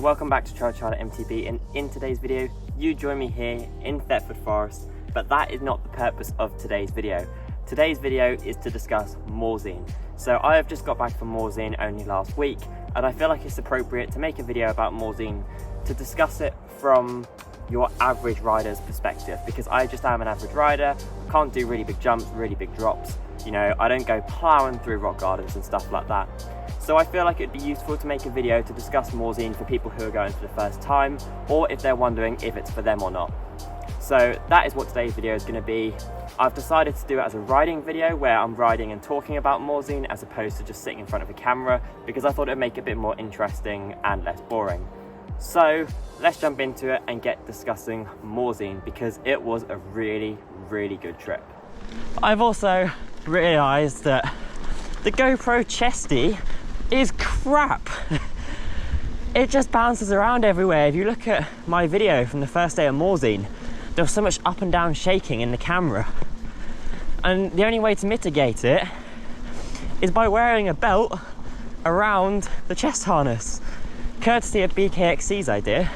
welcome back to TrailTrialerMTB, and in today's video you join me here in Thetford Forest, but that is not the purpose of today's video. Today's video is to discuss Morzine. So I have just got back from Morzine only last week, and I feel like it's appropriate to make a video about Morzine to discuss it from your average rider's perspective, because I just am an average rider. I can't do really big jumps, really big drops, you know, I don't go plowing through rock gardens and stuff like that. So I feel like it'd be useful to make a video to discuss Morzine for people who are going for the first time, or if they're wondering if it's for them or not. So that is what today's video is going to be. I've decided to do it as a riding video where I'm riding and talking about Morzine as opposed to just sitting in front of a camera, because I thought it would make it a bit more interesting and less boring. So let's jump into it and get discussing Morzine, because it was a really good trip. I've also realised that the GoPro Chesty is crap. It just bounces around everywhere. If you look at my video from the first day of Morzine, there was so much up and down shaking in the camera, and the only way to mitigate it is by wearing a belt around the chest harness, courtesy of BKXC's idea.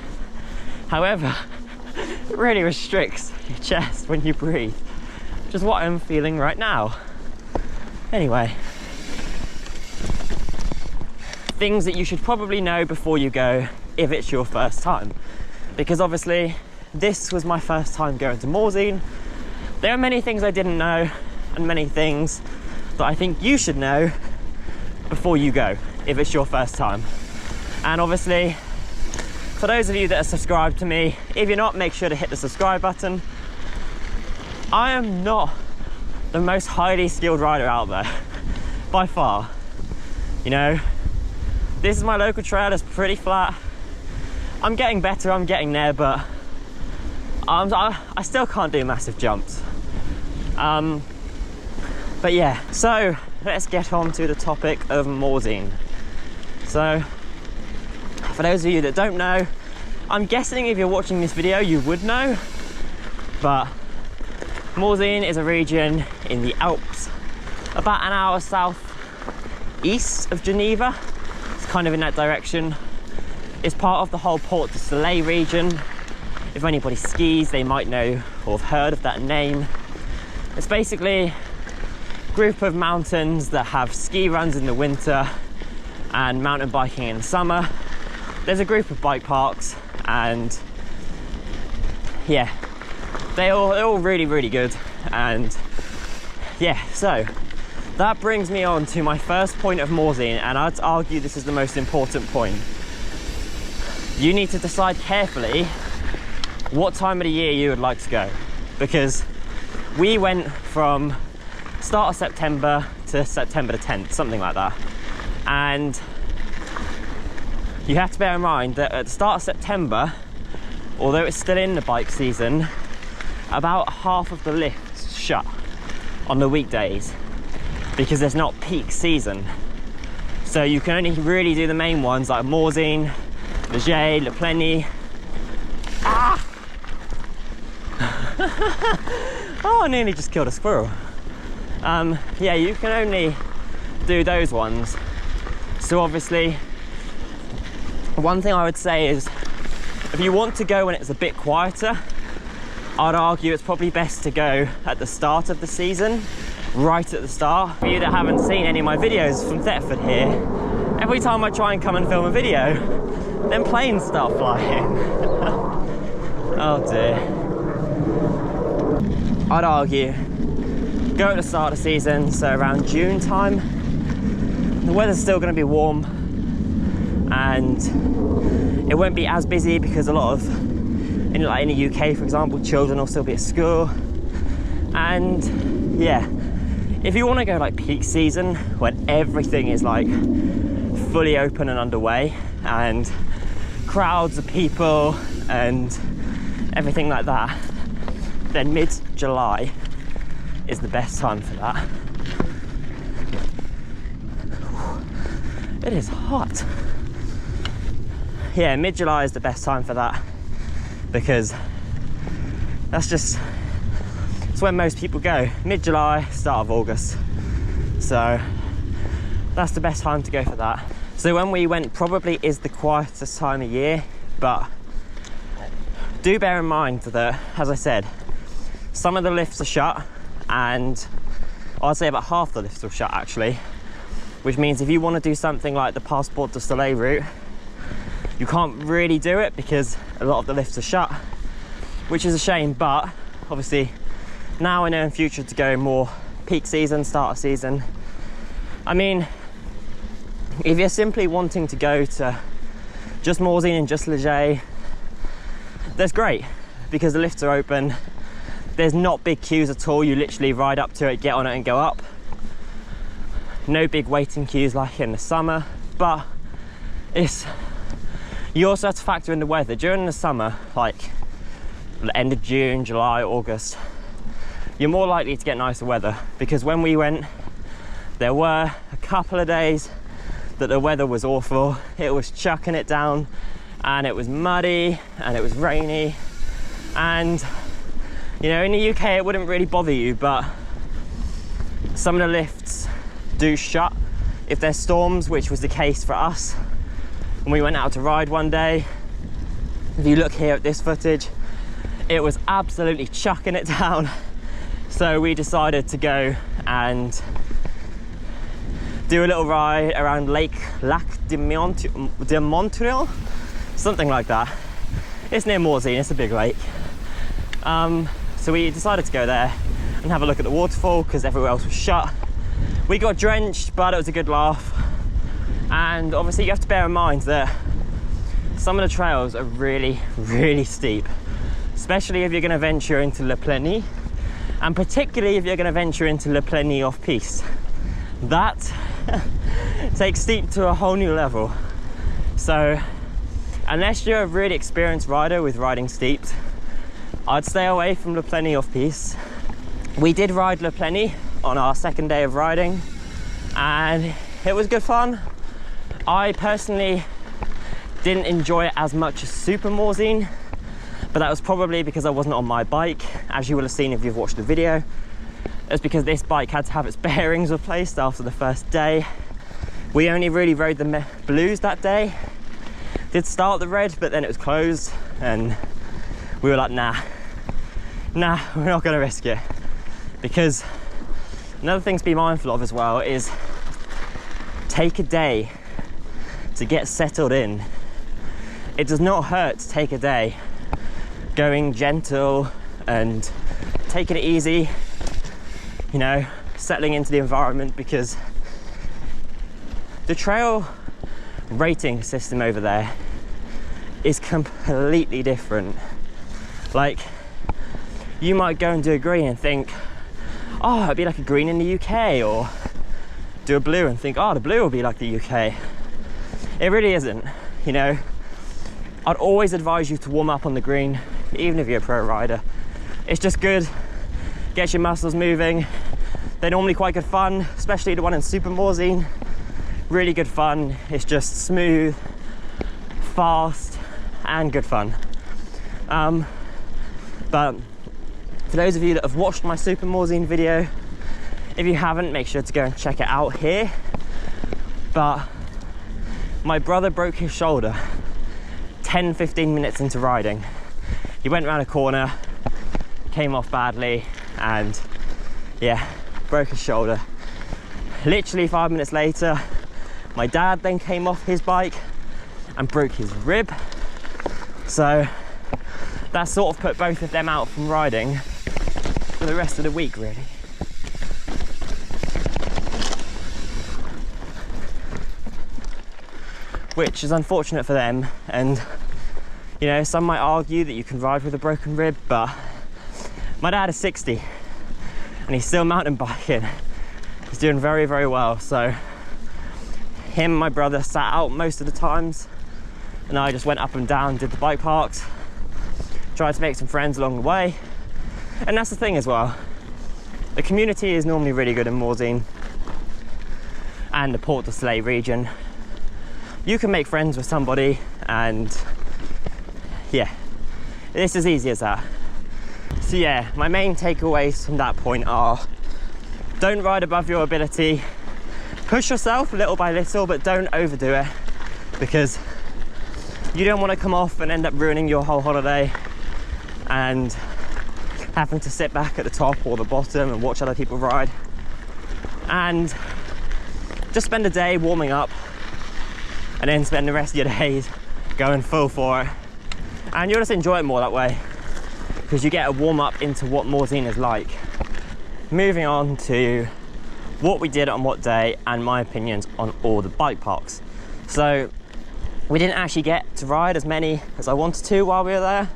However, it really restricts your chest when you breathe, which is what I'm feeling right now. Anyway, things that you should probably know before you go if it's your first time, because obviously this was my first time going to Morzine. There are many things I didn't know and many things that I think you should know before you go if it's your first time. And obviously, for those of you that are subscribed to me, if you're not, make sure to hit the subscribe button. I am not the most highly skilled rider out there, by far. You know, this is my local trail, it's pretty flat. I'm getting better, I'm getting there, but I still can't do massive jumps. But yeah, so let's get on to the topic of Morzine. So, for those of you that don't know, I'm guessing if you're watching this video you would know, but Morzine is a region in the Alps, about an hour south east of Geneva. It's kind of in that direction. It's part of the whole Portes Du Soleil region. If anybody skis, they might know or have heard of that name. It's basically a group of mountains that have ski runs in the winter and mountain biking in the summer. There's a group of bike parks, and yeah, they're all really good. And yeah, so that brings me on to my first point of Morzine, and I'd argue this is the most important point. You need to decide carefully what time of the year you would like to go, because we went from start of September to September the 10th, something like that. And you have to bear in mind that at the start of September, although it's still in the bike season, about half of the lifts shut on the weekdays because there's not peak season. So you can only really do the main ones like Morzine, Le Jet, Le Pleny. Ah! Oh, I nearly just killed a squirrel. Yeah, you can only do those ones. So obviously, one thing I would say is, if you want to go when it's a bit quieter, I'd argue it's probably best to go at the start of the season, right at the start. For you that haven't seen any of my videos from Thetford here, every time I try and come and film a video, then planes start flying. Oh dear. I'd argue go at the start of the season, so around June time. The weather's still going to be warm and it won't be as busy, because a lot of, in the UK for example, children will still be at school. And yeah, if you want to go like peak season when everything is like fully open and underway and crowds of people and everything like that, then mid-July is the best time for that. It is hot. Yeah, mid-July is the best time for that, because it's when most people go. Mid-July, start of August. So that's the best time to go for that. So when we went, probably is the quietest time of year, but do bear in mind that, as I said, some of the lifts are shut, and I'd say about half the lifts are shut actually, which means if you want to do something like the Portes Du Soleil route, you can't really do it because a lot of the lifts are shut, which is a shame. But obviously now I know in future to go more peak season, start of season. I mean, if you're simply wanting to go to just Morzine and just Leger, that's great because the lifts are open. There's not big queues at all. You literally ride up to it, get on it and go up. No big waiting queues like in the summer, but you also have to factor in the weather. During the summer, like the end of June, July, August, you're more likely to get nicer weather, because when we went, there were a couple of days that the weather was awful. It was chucking it down and it was muddy and it was rainy, and you know, in the UK it wouldn't really bother you, but some of the lifts do shut if there's storms, which was the case for us when we went out to ride one day. If you look here at this footage, it was absolutely chucking it down. So we decided to go and do a little ride around Lac de Montreal, something like that. It's near Morzine, it's a big lake. So we decided to go there and have a look at the waterfall because everywhere else was shut. We got drenched, but it was a good laugh. And obviously you have to bear in mind that some of the trails are really, really steep, especially if you're going to venture into Le Pleny, and particularly if you're going to venture into Le Pleny off-piste. That takes steep to a whole new level. So unless you're a really experienced rider with riding steeps, I'd stay away from Le Pleny off-piste. We did ride Le Pleny on our second day of riding and it was good fun. I personally didn't enjoy it as much as Super Morzine, but that was probably because I wasn't on my bike. As you will have seen if you've watched the video, it's because this bike had to have its bearings replaced after the first day. We only really rode the blues that day. Did start the red, but then it was closed and we were like, nah, we're not gonna risk it. Because another thing to be mindful of as well is take a day to get settled in. It does not hurt to take a day going gentle and taking it easy, you know, settling into the environment, because the trail rating system over there is completely different. Like, you might go and do a green and think, oh, it'd be like a green in the UK, or do a blue and think, oh, the blue will be like the UK. It really isn't, you know. I'd always advise you to warm up on the green, even if you're a pro rider. It's just good, gets your muscles moving. They're normally quite good fun, especially the one in Super Morzine. Really good fun. It's just smooth, fast, and good fun. But for those of you that have watched my Super Morzine video, if you haven't, make sure to go and check it out here. But my brother broke his shoulder 10-15 minutes into riding. He went around a corner, came off badly, and yeah, broke his shoulder. Literally 5 minutes later, my dad then came off his bike and broke his rib. So that sort of put both of them out from riding for the rest of the week, really. Which is unfortunate for them, and you know, some might argue that you can ride with a broken rib, but my dad is 60 and he's still mountain biking. He's doing very, very well. So him and my brother sat out most of the times, and I just went up and down, did the bike parks, tried to make some friends along the way. And that's the thing as well, the community is normally really good in Morzine and the Portes Du Soleil region. You can make friends with somebody, and yeah, it's as easy as that. So yeah, my main takeaways from that point are, don't ride above your ability, push yourself little by little, but don't overdo it, because you don't want to come off and end up ruining your whole holiday and having to sit back at the top or the bottom and watch other people ride. And just spend a day warming up and then spend the rest of your days going full for it. And you'll just enjoy it more that way, because you get a warm up into what Morzine is like. Moving on to what we did on what day and my opinions on all the bike parks. So we didn't actually get to ride as many as I wanted to while we were there.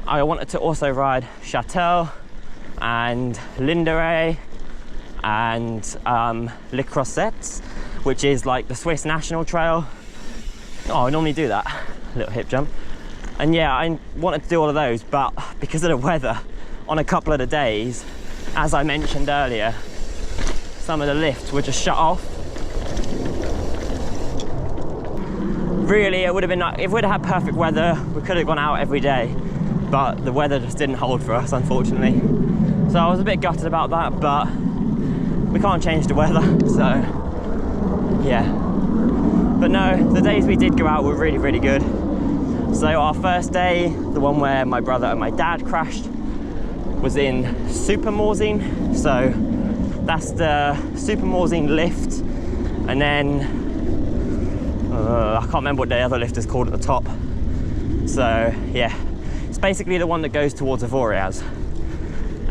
I wanted to also ride Châtel and Linderé and Le Creuset, which is like the Swiss National Trail. Oh, I normally do that, little hip jump. And yeah, I wanted to do all of those, but because of the weather on a couple of the days, as I mentioned earlier, some of the lifts were just shut off. Really, it would have been like, if we'd had perfect weather, we could have gone out every day, but the weather just didn't hold for us, unfortunately. So I was a bit gutted about that, but we can't change the weather, so yeah. But no, the days we did go out were really, really good. So our first day, the one where my brother and my dad crashed, was in Super Morzine. So that's the Super Morzine lift, and then I can't remember what the other lift is called at the top. So yeah, it's basically the one that goes towards Avoriaz.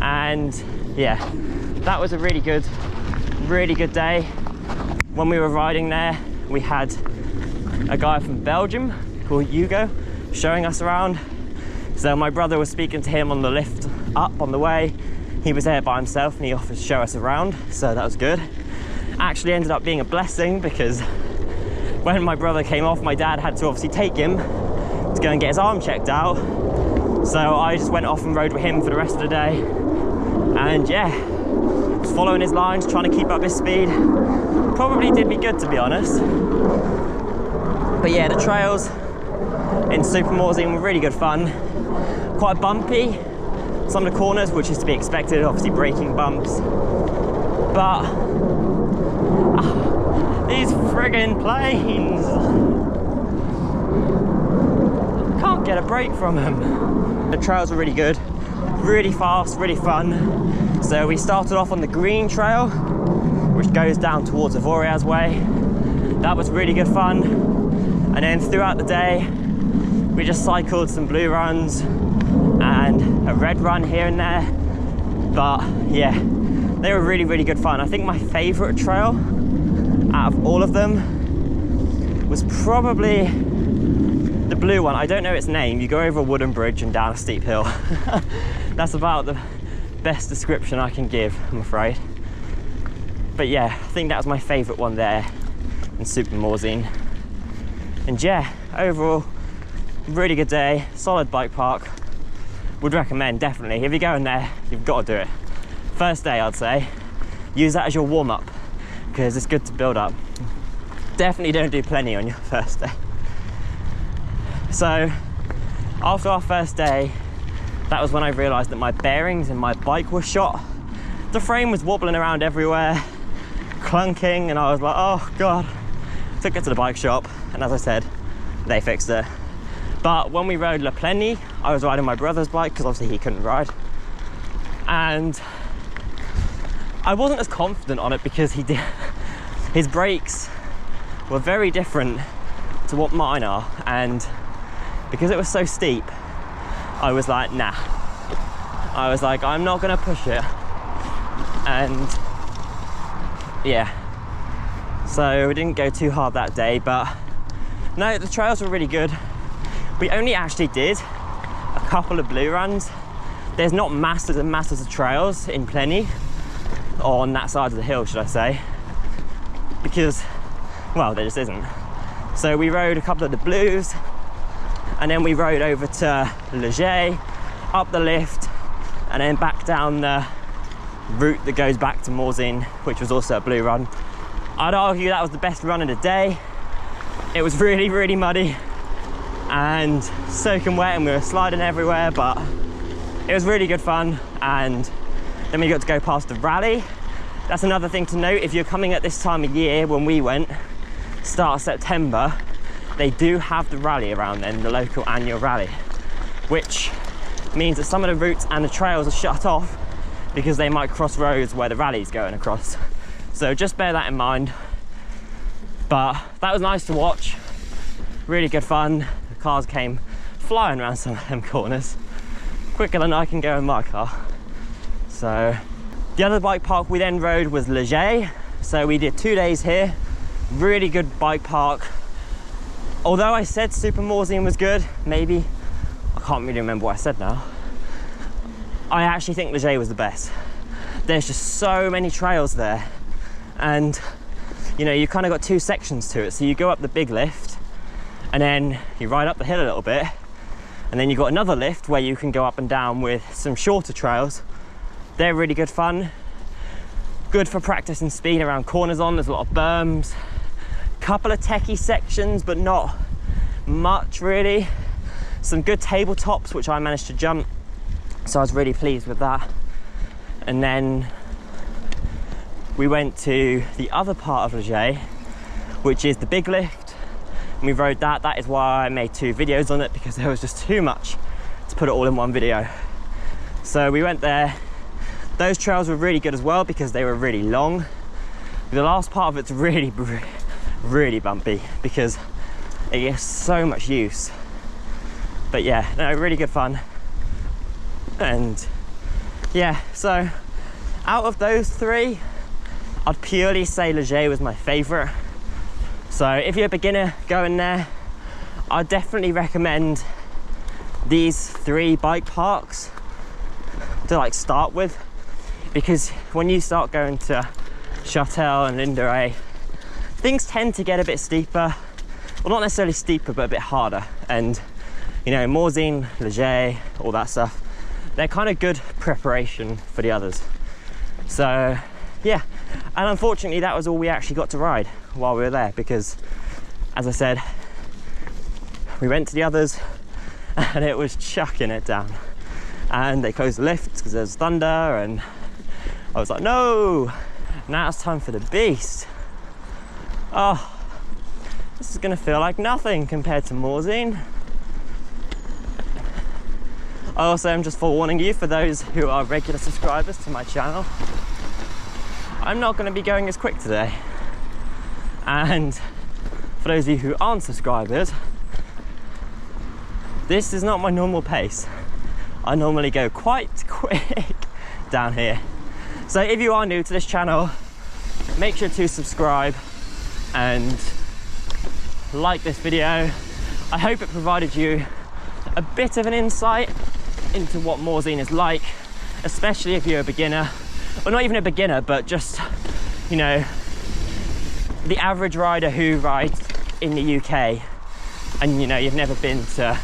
And yeah, that was a really good day. When we were riding there, we had a guy from Belgium called Hugo showing us around. So my brother was speaking to him on the lift up on the way. He was there by himself and he offered to show us around, so that was good. Actually ended up being a blessing, because when my brother came off, my dad had to obviously take him to go and get his arm checked out. So I just went off and rode with him for the rest of the day. And yeah, just following his lines, trying to keep up his speed. Probably did me good, to be honest. But yeah, the trails in Super Morzine were really good fun. Quite bumpy, some of the corners, which is to be expected, obviously braking bumps. But these friggin' planes, can't get a break from them. The trails were really good, really fast, really fun. So we started off on the green trail, which goes down towards Avoriaz way. That was really good fun. And then throughout the day, we just cycled some blue runs and a red run here and there. But yeah, they were really, really good fun. I think my favorite trail out of all of them was probably the blue one. I don't know its name. You go over a wooden bridge and down a steep hill. That's about the best description I can give, I'm afraid. But yeah, I think that was my favorite one there in Super Morzine. And yeah, overall, really good day, solid bike park. Would recommend, definitely. If you're going there, you've got to do it. First day, I'd say, use that as your warm-up, because it's good to build up. Definitely don't do plenty on your first day. So, after our first day, that was when I realised that my bearings and my bike were shot. The frame was wobbling around everywhere, clunking, and I was like, oh God. Took it to the bike shop, and as I said, they fixed it. But when we rode La Plaine, I was riding my brother's bike, because obviously he couldn't ride. And I wasn't as confident on it because his brakes were very different to what mine are. And because it was so steep, I was like, nah. I was like, I'm not gonna push it. And yeah. So we didn't go too hard that day, but no, the trails were really good. We only actually did a couple of blue runs. There's not masses and masses of trails in Plaine, or on that side of the hill, should I say, because, well, there just isn't. So we rode a couple of the blues, and then we rode over to Leger, up the lift, and then back down the route that goes back to Morzine, which was also a blue run. I'd argue that was the best run of the day. It was really, really muddy and soaking wet, and we were sliding everywhere, but it was really good fun. And then we got to go past the rally, That's another thing to note. If you're coming at this time of year, when we went, start of September, they do have the rally around then, the local annual rally, which means that some of the routes and the trails are shut off because they might cross roads where the rally's going across. So just bear that in mind. But that was nice to watch, really good fun. The cars came flying around some of them corners, quicker than I can go in my car. So the other bike park we then rode was Leger. So we did 2 days here, really good bike park. Although I said Super Morzine was good, maybe, I can't really remember what I said now. I actually think Leger was the best. There's just so many trails there. And you know, you kind of got 2 sections to it. So you go up the big lift and then you ride up the hill a little bit. And then you've got another lift where you can go up and down with some shorter trails. They're really good fun. Good for practicing speed around corners on. There's a lot of berms. Couple of techie sections, but not much really. Some good tabletops, which I managed to jump. So I was really pleased with that. And then we went to the other part of Leger, which is the big lift. And we rode that. That is why I made 2 videos on it, because there was just too much to put it all in one video. So we went there. Those trails were really good as well because they were really long. The last part of it's really bumpy because it gets so much use. But yeah, no, really good fun. And yeah, so out of those 3, I'd purely say Leger was my favorite. So if you're a beginner going there, I'd definitely recommend these 3 bike parks to like start with, because when you start going to Châtel and Linderay, things tend to get a bit steeper. Well, not necessarily steeper, but a bit harder. And you know, Morzine, Leger, all that stuff, they're kind of good preparation for the others. So yeah, and unfortunately that was all we actually got to ride while we were there, because as I said, we went to the others and it was chucking it down, and they closed the lifts because there's thunder, and I was like, no, now it's time for the beast. Oh, this is gonna feel like nothing compared to Morzine. I also am just forewarning you, for those who are regular subscribers to my channel, I'm not going to be going as quick today. And for those of you who aren't subscribers, this is not my normal pace. I normally go quite quick down here. So if you are new to this channel, make sure to subscribe and like this video. I hope it provided you a bit of an insight into what Morzine is like, especially if you're a beginner, or not even a beginner, but just, you know, the average rider who rides in the UK, and you know, you've never been to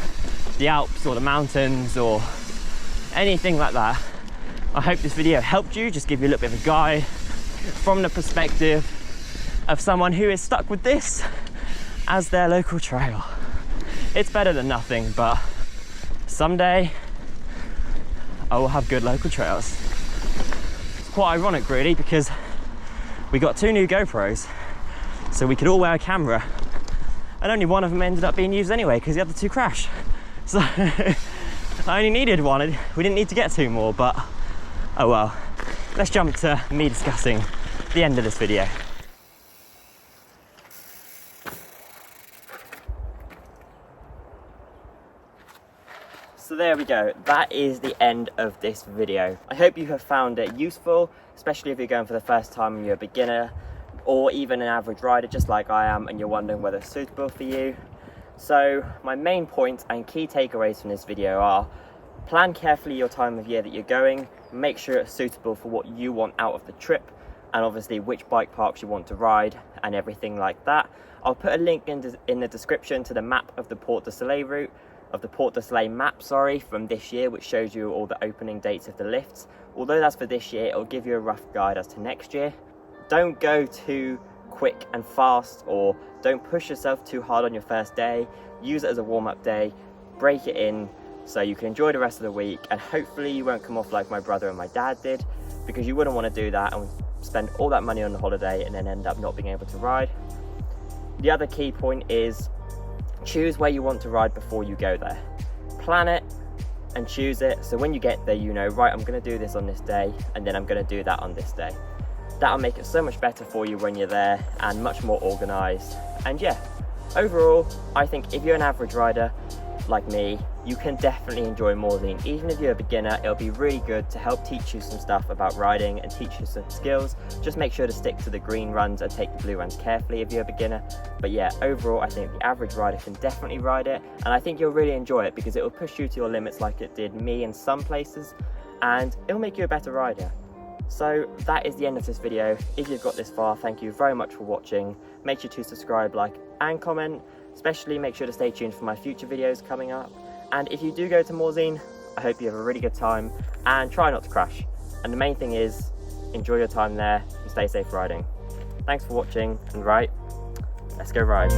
the Alps or the mountains or anything like that. I hope this video helped you, just give you a little bit of a guide from the perspective of someone who is stuck with this as their local trail. It's better than nothing, but someday I will have good local trails. It's quite ironic really, because we got 2 new GoPros, so we could all wear a camera, and only one of them ended up being used anyway because the other 2 crashed. So I only needed 1, we didn't need to get 2 more, but oh well. Let's jump to me discussing the end of this video. So there we go, that is the end of this video. I hope you have found it useful, especially if you're going for the first time and you're a beginner, or even an average rider just like I am and you're wondering whether it's suitable for you. So my main points and key takeaways from this video are: plan carefully your time of year that you're going, make sure it's suitable for what you want out of the trip, and obviously which bike parks you want to ride and everything like that. I'll put a link in the description to the map of the Portes Du Soleil route, of the Portes Du Soleil map, sorry, from this year, which shows you all the opening dates of the lifts. Although that's for this year, it'll give you a rough guide as to next year. Don't go too quick and fast, or don't push yourself too hard on your first day. Use it as a warm-up day, break it in so you can enjoy the rest of the week, and hopefully you won't come off like my brother and my dad did, because you wouldn't want to do that, and spend all that money on the holiday and then end up not being able to ride. The other key point is choose where you want to ride before you go there. Plan it and choose it, so when you get there you know, right, I'm going to do this on this day and then I'm going to do that on this day. That'll make it so much better for you when you're there and much more organised. And yeah, overall I think if you're an average rider like me, you can definitely enjoy Morzine. Even if you're a beginner, it'll be really good to help teach you some stuff about riding and teach you some skills. Just make sure to stick to the green runs and take the blue runs carefully if you're a beginner. But yeah, overall I think the average rider can definitely ride it, and I think you'll really enjoy it because it will push you to your limits like it did me in some places, and it'll make you a better rider. So that is the end of this video. If you've got this far, thank you very much for watching. Make sure to subscribe, like and comment. Especially make sure to stay tuned for my future videos coming up. And if you do go to Morzine, I hope you have a really good time and try not to crash. And the main thing is, enjoy your time there and stay safe riding. Thanks for watching, and right, let's go ride.